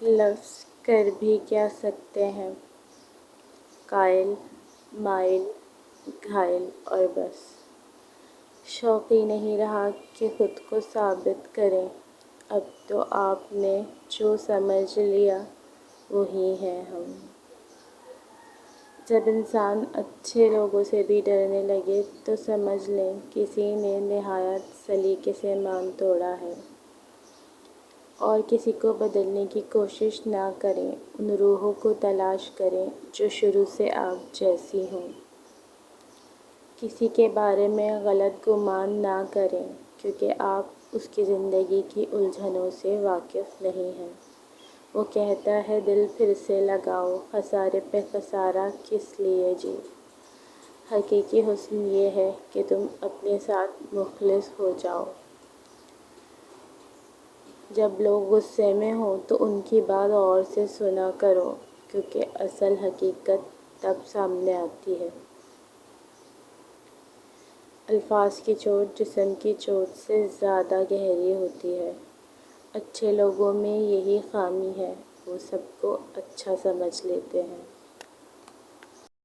لفظ کر بھی کیا سکتے ہیں، قائل، مائل، گھائل اور بس۔ شوق ہی نہیں رہا کہ خود کو ثابت کریں، اب تو آپ نے جو سمجھ لیا وہی ہیں ہم۔ جب انسان اچھے لوگوں سے بھی ڈرنے لگے تو سمجھ لیں کسی نے نہایت سلیقے سے مان توڑا ہے۔ اور کسی کو بدلنے کی کوشش نہ کریں، ان روحوں کو تلاش کریں جو شروع سے آپ جیسی ہوں۔ کسی کے بارے میں غلط گمان نہ کریں کیونکہ آپ اس کی زندگی کی الجھنوں سے واقف نہیں ہیں۔ وہ کہتا ہے دل پھر سے لگاؤ، خسارے پہ خسارہ کس لیے جی۔ حقیقی حسن یہ ہے کہ تم اپنے ساتھ مخلص ہو جاؤ۔ جب لوگ غصے میں ہوں تو ان کی بات غور سے سنا کرو کیونکہ اصل حقیقت تب سامنے آتی ہے۔ الفاظ کی چوٹ جسم کی چوٹ سے زیادہ گہری ہوتی ہے۔ اچھے لوگوں میں یہی خامی ہے، وہ سب کو اچھا سمجھ لیتے ہیں۔